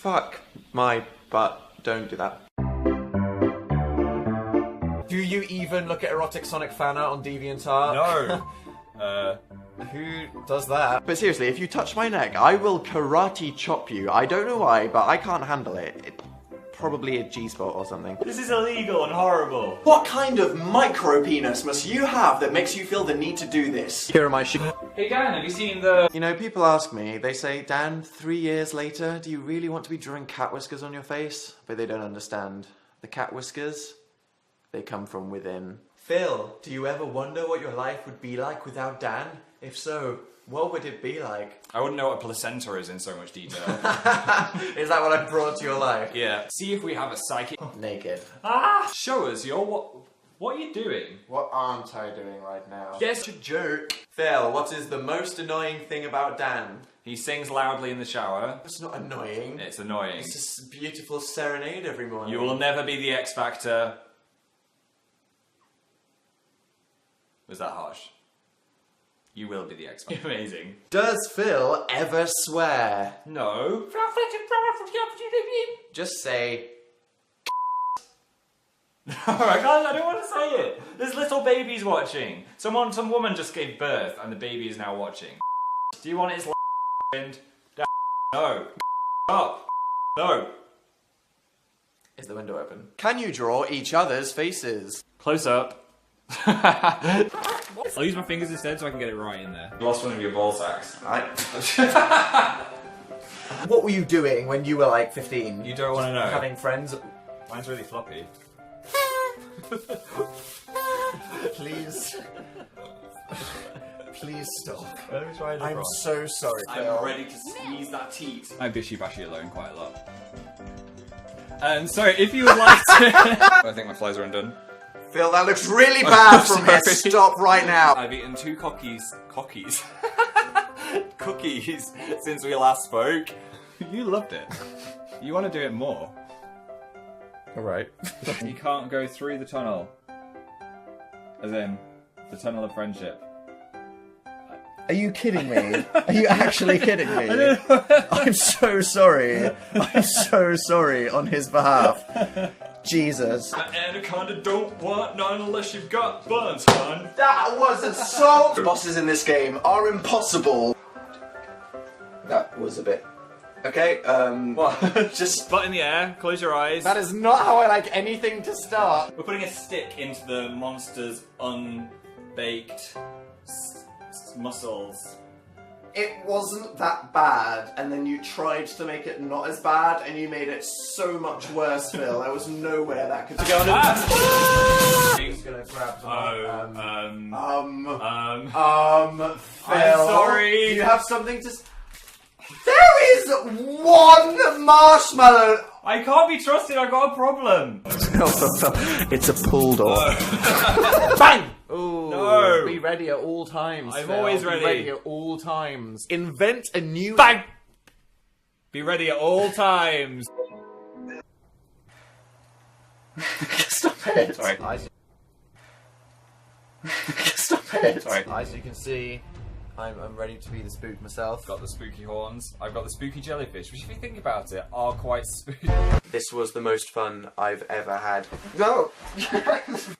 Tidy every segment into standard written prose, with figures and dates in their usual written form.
Fuck my butt. Don't do that. Do you even look at erotic Sonic fan art on DeviantArt? No. Who does that? But seriously, if you touch my neck, I will karate chop you. I don't know why, but I can't handle it. Probably a G-spot or something. This is illegal and horrible. What kind of micro penis must you have that makes you feel the need to do this? Here are my Hey Dan, have you seen the... You know, people ask me, they say, Dan, 3 years later, do you really want to be drawing cat whiskers on your face? But they don't understand. The cat whiskers, they come from within. Phil, do you ever wonder what your life would be like without Dan? If so, what would it be like? I wouldn't know what a placenta is in so much detail. Is that what I brought to your life? Yeah. See if we have a psychic... Naked. Ah! Show us what are you doing? What aren't I doing right now? Yes. A jerk. Phil, what is the most annoying thing about Dan? He sings loudly in the shower. It's not annoying. It's annoying. It's just a beautiful serenade every morning. You will never be the X Factor. Was that harsh? You will be the X Factor. Amazing. Does Phil ever swear? No. Just say... Alright guys, I don't want to say it. There's little babies watching. Some woman just gave birth and the baby is now watching. Do you want his and no. Up. No. Is the window open? Can you draw each other's faces? Close up. I'll use my fingers instead so I can get it right in there. You lost one of your ball sacks. What were you doing when you were like 15? You don't want to know. Having friends? Mine's really floppy. Please. Please stop. Let me try I'm so sorry, Phil. I'm ready to squeeze that teat. I bishy bashy alone quite a lot. Sorry, if you would like to... I think my flies are undone. Phil, that looks really bad from here. Stop right now. I've eaten 2 cookies since we last spoke. You loved it. You want to do it more. Alright. You can't go through the tunnel. As in, the tunnel of friendship. Are you kidding me? Are you actually kidding me? I'm so sorry. I'm so sorry on his behalf. Jesus. Anaconda don't want none unless you've got buns, hon. That was assault! Bosses in this game are impossible. That was a bit... Okay, What? just... Butt in the air, close your eyes. That is not how I like anything to start. We're putting a stick into the monster's unbaked muscles. It wasn't that bad, and then you tried to make it not as bad, and you made it so much worse, Phil. There was nowhere that could go under. I'm just gonna grab some. Phil. I'm sorry. Do you have something to... There is one marshmallow! I can't be trusted, I've got a problem. It's a pull door. Bang! Ooh, No. Be ready at all times. I'm Phil. always ready. Be ready at all times. Invent a new... Bang! Be ready at all times. Stop it. Sorry. Stop it. Sorry. As you can see, I'm ready to be the spook myself. Got the spooky horns. I've got the spooky jellyfish, which if you think about it, are quite spooky. This was the most fun I've ever had. No!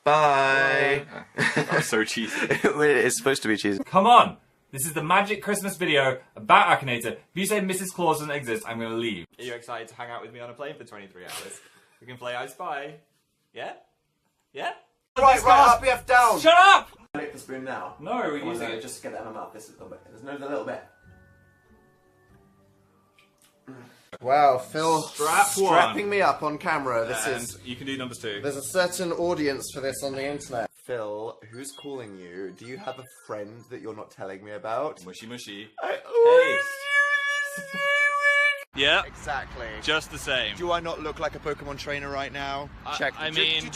Bye! That's so cheesy. It's supposed to be cheesy. Come on! This is the magic Christmas video about Akinator. If you say Mrs. Claus doesn't exist, I'm gonna leave. Are you excited to hang out with me on a plane for 23 hours? We can play I Spy. Yeah? Yeah? Right, RPF down! Shut up! Lick the spoon now. No, we're using it. Just get that in my mouth. This is a little bit. There's no little bit. Wow, Phil strapping me up on camera. This is... You can do numbers 2. There's a certain audience for this on the internet. Phil, who's calling you? Do you have a friend that you're not telling me about? Mushy mushy. Hey! Yeah. Exactly. Just the same. Do I not look like a Pokemon trainer right now? Check. I mean,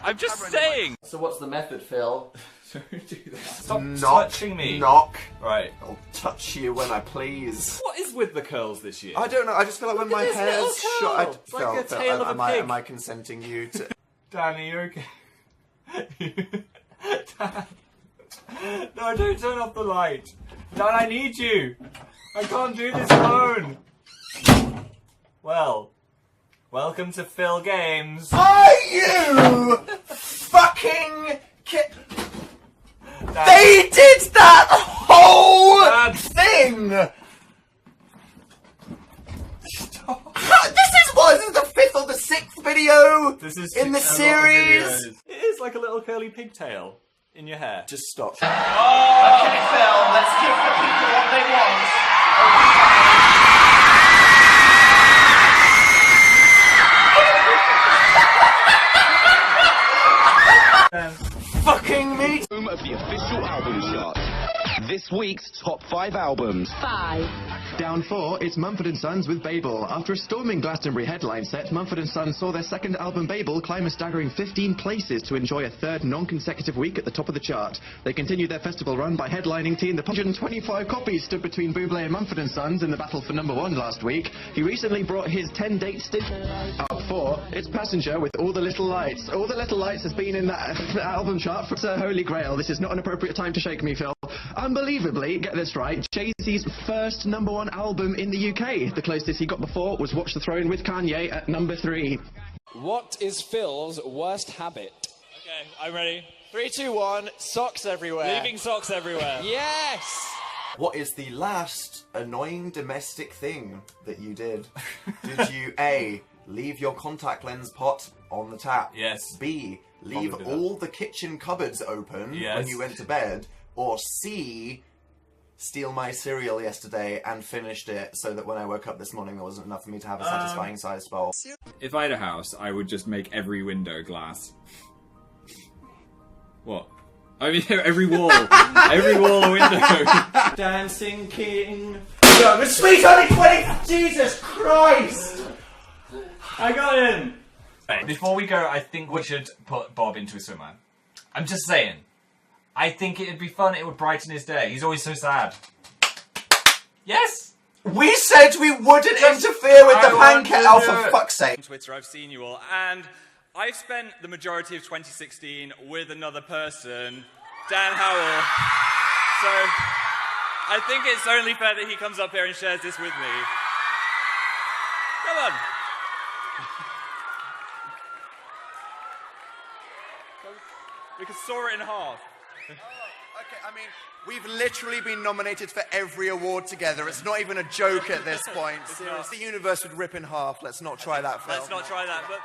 I'm just saying. So what's the method, Phil? Don't do that. Stop touching me. Knock. Right. I'll touch you when I please. What is with the curls this year? I don't know. I just feel like when my this little hair's curl. short. It's like a tail of a pig. Am I consenting you to? Danny, you okay? Dan. No, don't turn off the light. Dan, I need you. I can't do this alone. Well, welcome to Phil Games. Are you fucking They did that whole thing! This is the 5th or the 6th video in the series! It is like a little curly pigtail in your hair. Just stop. Okay, Phil, let's give the people what they want. Fucking me! Of the official album chart. This week's top 5 albums. 5. Down 4, it's Mumford & Sons with Babel. After a storming Glastonbury headline set, Mumford & Sons saw their second album Babel climb a staggering 15 places to enjoy a third non-consecutive week at the top of the chart. They continued their festival run by headlining Teen. The 125 copies stood between Bublé and Mumford & Sons in the battle for number 1 last week. He recently brought his 10-date stint up 4. It's Passenger with All the Little Lights. All the Little Lights has been in that album chart for Holy Grail. This is not an appropriate time to shake me, Phil. Unbelievably, get this right, Jay-Z's first number 1 album in the UK. The closest he got before was Watch the Throne with Kanye at number 3. What is Phil's worst habit? Okay, I'm ready. 3, 2, 1, socks everywhere. Leaving socks everywhere. Yes! What is the last annoying domestic thing that you did? Did you A, leave your contact lens pot on the tap? Yes. B, leave Probably did all the kitchen cupboards open Yes. when you went to bed? Or C, steal my cereal yesterday and finished it so that when I woke up this morning there wasn't enough for me to have a satisfying sized bowl? If I had a house, I would just make every window glass. What? I mean, every wall. Every wall a window. Dancing King. Yo, it's sweet only 20! Jesus Christ! I got in! Before we go, I think we should put Bob into a swimmer. I'm just saying. I think it'd be fun, it would brighten his day. He's always so sad. Yes? We said we wouldn't interfere with the pan kettle, for fuck's sake. On Twitter, I've seen you all, and I've spent the majority of 2016 with another person, Dan Howell. So, I think it's only fair that he comes up here and shares this with me. Come on. We can saw it in half. Okay, I mean, we've literally been nominated for every award together. It's not even a joke at this point. Seriously, the universe would rip in half. Let's not try that, Phil. Let's not try that, but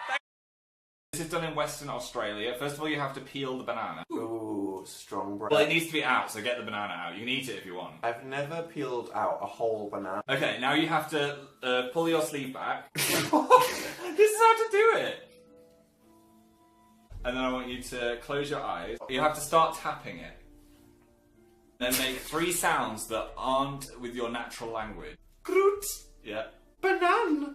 this is done in Western Australia. First of all, you have to peel the banana. Ooh, strong breath. Well, it needs to be out, so get the banana out. You can eat it if you want. I've never peeled out a whole banana. Okay, now you have to pull your sleeve back. This is how to do it. And then I want you to close your eyes. You have to start tapping it. Then make 3 sounds that aren't with your natural language. Groot. Yeah. Banana.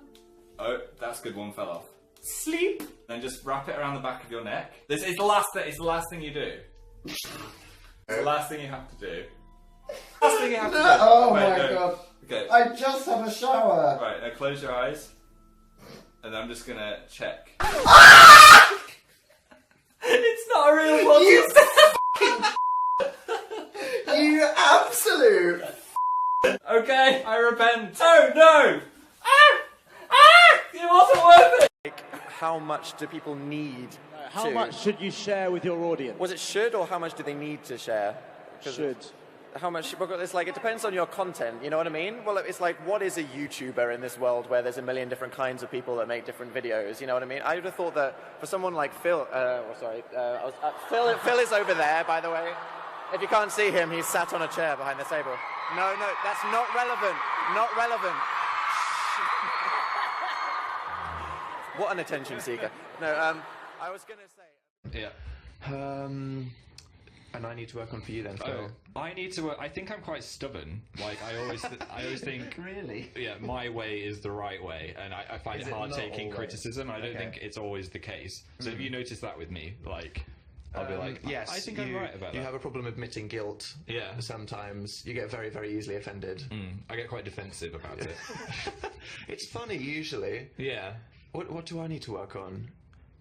Oh, that's good. One fell off. Sleep. Then just wrap it around the back of your neck. This is the last thing. It's the last thing you do. It's the last thing you have to do. Last thing you have to do. Oh Wait, my no. god. Okay. I just had a shower. Right, now close your eyes. And I'm just gonna check. It's not a real one. You absolute. Okay, I repent. Oh no! It wasn't worth it! How much do people need How much should you share with your audience? Was it should or how much do they need to share? Should. How much? Because it's like, it depends on your content, you know what I mean? Well, it's like, what is a YouTuber in this world where there's a million different kinds of people that make different videos, you know what I mean? I would have thought that for someone like Phil, Phil is over there, by the way. If you can't see him, he's sat on a chair behind the table. No, that's not relevant. Not relevant. What an attention seeker. No, I was going to say... Yeah. And I need to work on for you then, Phil. I need to work. I think I'm quite stubborn. Like, I always think... Really? Yeah, my way is the right way, and I find it hard taking criticism. I don't think it's always the case. So if you notice that with me, like... I'll be like, yes, I think I'm right about that. You have a problem admitting guilt. Yeah. Sometimes you get very, very easily offended. I get quite defensive about it. It's funny usually. Yeah. What do I need to work on?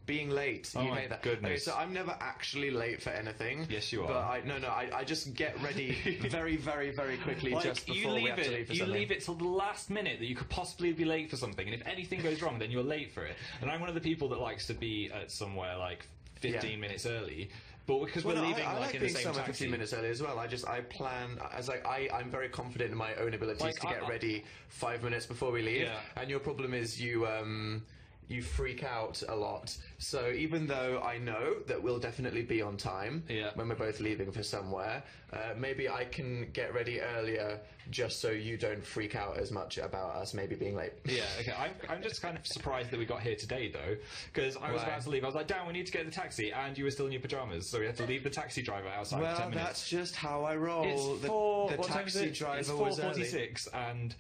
being late. Oh you my hate that. goodness. Okay, so I'm never actually late for anything. Yes, you are. But I just get ready very, very, very quickly Like, just before we have to leave for you something. leave it till the last minute that you could possibly be late for something, and if anything goes wrong, then you're late for it. And I'm one of the people that likes to be at somewhere like 15 minutes early. But because we're leaving I like in the being same somewhere taxi. 15 minutes early as well. I plan as I'm very confident in my own abilities Like, to get ready 5 minutes before we leave. Yeah. And your problem is you freak out a lot. So even though I know that we'll definitely be on time when we're both leaving for somewhere, maybe I can get ready earlier just so you don't freak out as much about us maybe being late. Yeah, okay. I'm just kind of surprised that we got here today, though, because I was about to leave. I was like, Dan, we need to get the taxi, and you were still in your pyjamas, so we had to leave the taxi driver outside for 10 minutes. That's just how I roll. It's the taxi driver was early. 4:46, and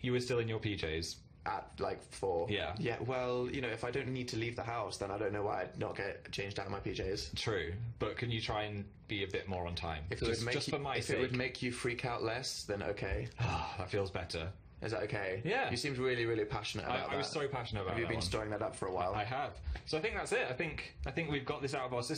you were still in your PJs. At like 4. Yeah. Yeah, well, if I don't need to leave the house, then I don't know why I'd not get changed out of my PJs. True, but can you try and be a bit more on time? If it would make you freak out less, then okay. That feels better. Is that okay? Yeah. You seemed really, really passionate about that. I was so passionate about that. Have you been storing that up for a while? I have. So I think that's it. I think we've got this out of our system.